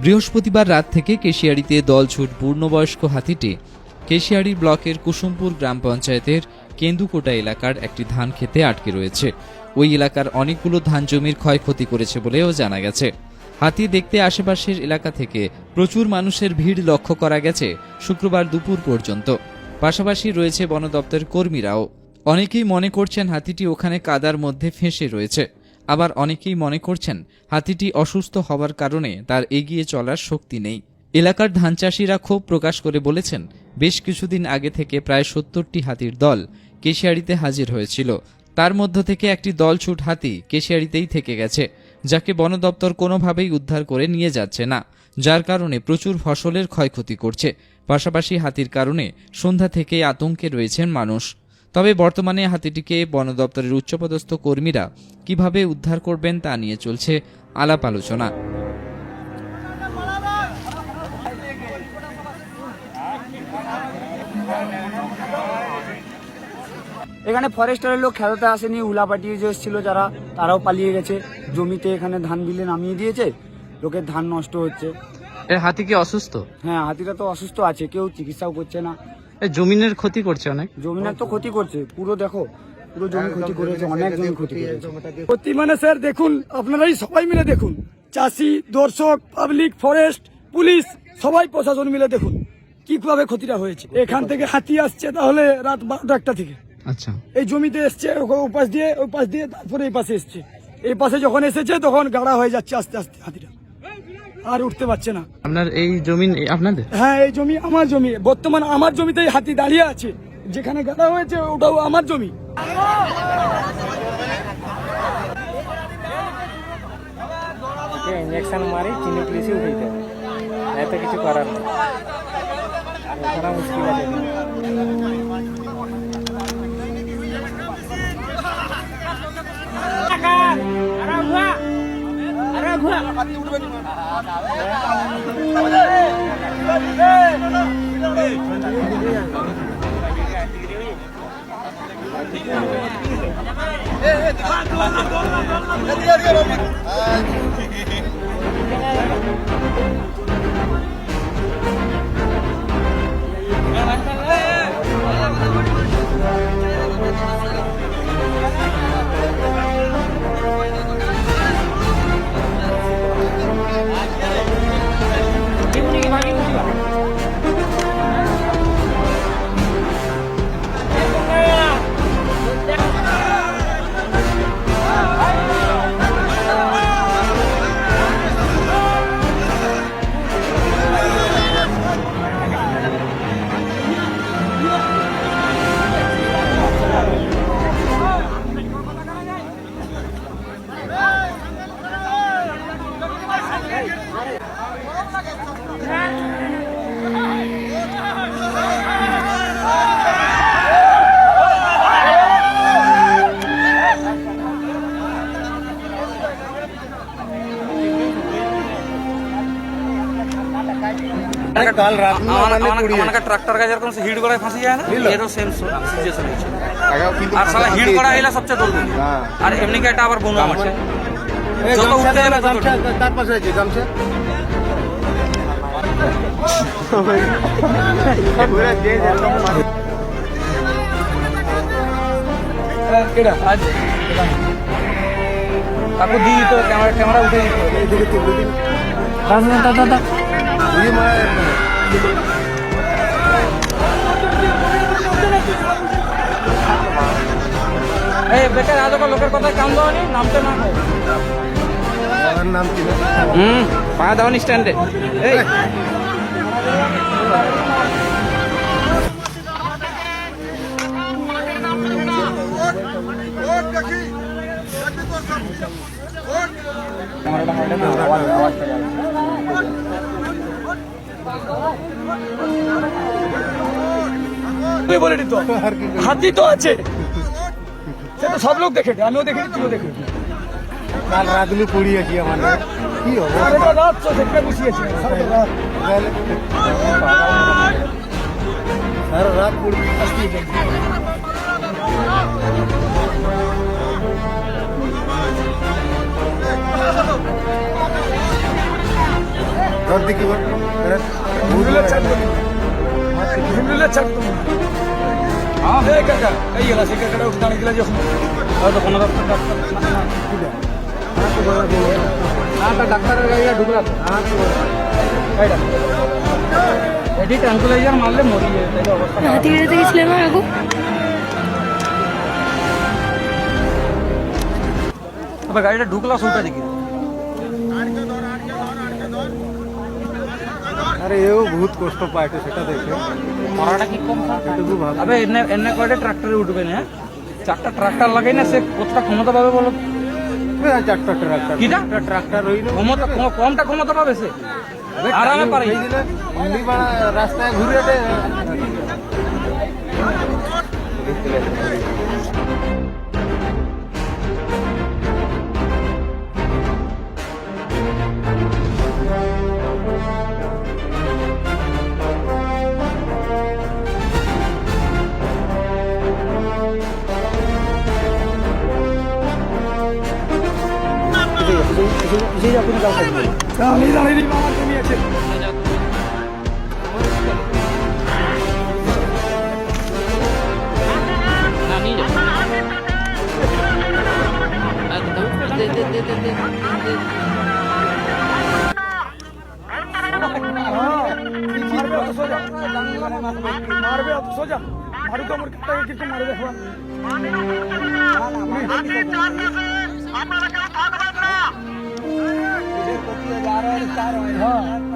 বৃহস্পতিবার রাত থেকে কেশিয়াড়িতে দলছুট পূর্ণবয়স্ক হাতিটি কেশিয়াড়ি ব্লকের কুসুমপুর গ্রাম পঞ্চায়েতের কেন্দুকোটা এলাকার একটি ধান খেতে আটকে রয়েছে। ওই এলাকার অনেকগুলো ধান জমির ক্ষয়ক্ষতি করেছে বলেও জানা গেছে। হাতি দেখতে আশেপাশের এলাকা থেকে প্রচুর মানুষের ভিড় লক্ষ্য করা গেছে শুক্রবার দুপুর পর্যন্ত। পাশাপাশি রয়েছে বন দপ্তরের কর্মীরাও। অনেকেই মনে করছেন হাতিটি ওখানে কাদার মধ্যে ফেঁসে রয়েছে, আবার অনেকেই মনে করছেন হাতিটি অসুস্থ হওয়ার কারণে তার এগিয়ে চলার শক্তি নেই। এলাকার ধান চাষিরা ক্ষোভ প্রকাশ করে বলেছেন, বেশ কিছুদিন আগে থেকে প্রায় ৭০টি হাতির দল কেশিয়াড়িতে হাজির হয়েছিল। তার মধ্য থেকে একটি দলছুট হাতি কেশিয়াড়িতেই থেকে গেছে, যাকে বন দপ্তর কোনোভাবেই উদ্ধার করে নিয়ে যাচ্ছে না, যার কারণে প্রচুর ফসলের ক্ষয়ক্ষতি করছে। পাশাপাশি হাতির কারণে সন্ধ্যা থেকেই আতঙ্কে রয়েছেন মানুষ। তবে বর্তমানে হাতিটিকে বন দপ্তরের উচ্চপদস্থ কর্মীরা কিভাবে উদ্ধার করবেন তা নিয়ে চলছে আলাপ আলোচনা। এখানে ফরেস্টারের লোক খেলাতে আসেনি, উলা পাঠিয়ে যে এসেছিল যারা, তারাও পালিয়ে গেছে। জমিতে এখানে ধান বিলে নামিয়ে দিয়েছে, লোকের ধান নষ্ট হচ্ছে। হাতি কি অসুস্থ? হ্যাঁ, হাতিটা তো অসুস্থ আছে, কেউ চিকিৎসাও করছে না। জমিনের ক্ষতি করছে অনেক। জমিনের তো ক্ষতি করছে, পুরো দেখো, পুরো জমি ক্ষতি করেছে, অনেক জমি ক্ষতি করেছে। ক্ষতি মানে স্যার দেখুন, আপনারাই সবাই মিলে দেখুন, চাষি, দর্শক, পাবলিক, ফরেস্ট, পুলিশ, সবাই প্রশাসন মিলে দেখুন কিভাবে ক্ষতিটা হয়েছে। এখান থেকে হাতি আসছে তাহলে রাত 12টা থেকে। আচ্ছা, এই জমিতে এসছে, ওই পাশ দিয়ে তারপরে এই পাশে এসছে। এই পাশে যখন এসেছে তখন গাড়া হয়ে যাচ্ছে আস্তে আস্তে, হাতিটা আর উঠতে পারছে না। আপনার এই জমি আপনাদের? হ্যাঁ, এই জমি আমার জমি। বর্তমান আমার জমিতেই হাতি দাঁড়িয়ে আছে, যেখানে গাড়া হয়েছে ওটাও আমার জমি। ইঞ্জেকশন মারি চিনি পুলিশে উঠে এত কিছু করার নেই, মুশকিল আছে। কাল রাত ট্রাক্টর গাছের কোন হিট করায় ফাঁসি যায় না, এরও সেম সিচুয়েশন হচ্ছে। আর সালা হিট করা হইলা সবচেয়ে দৌড়, আর এমনি কি এটা আবার বনু আছে যত উঠতে যাবে তার পাশে আছে গামছা। কেডা আজ কাকু দি তো ক্যামেরা উঠে দিত। দাদা এই বেকার আজ লোকের কথায় কাম দেওয়া নেই, নামতে না নাম কি? পা দাওনি স্ট্যান্ডে। এই আওয়াজ তুই বলে দিত হাতি তো আছে, সে তো সব লোক দেখেছে, আমিও দেখেছি, তুইও দেখেছি। কাল রাতগুলো পড়িয়েছি আমাদের কি হবে সারাটা রাত তো দেখতে বসিয়েছে, সারাটা রাত। সারা রাত পড়ি ধর দেখি হিমরুলের ছাড় তো, হিমরুলের ছাড় তো। হ্যাঁ এই কাকা, এই গেলা সে কাকাটা উঠে দাঁড়িয়ে গেলা যখন হয়তো কোনো ডাক্তারের গাড়িটা ঢুকলা তো এটি ট্রাঙ্কুলাইজার মারলে মরি যায়, তাই অবস্থা হাতি বেরোতে গেছিলাম না আগু। তবে গাড়িটা ঢুকলা শুনটা দেখি। আরে এও বহুত কষ্ট পায় তো সেটা দেখে মরাটা কি কম এটুকু ভাব আবে এনে এনে কয়টা ট্রাক্টরে উঠবে না, চারটা ট্রাক্টর লাগাই না, সে কতটা ক্ষমতা পাবে বলো? চারটা ট্রাক্টর কিটা? ট্রাক্টর রইল ক্ষমতা কমটা ক্ষমতা পাবে সে আরামে পারে। এমনি বাড়া রাস্তায় ঘুরে আমি দাঁড়িয়ে দিই, আমার জমি আছে। মারবে অত সোজা, মারবে অত সোজা, মারু তো আমার কাটাকে কিন্তু মারে দেখো। হ্যাঁ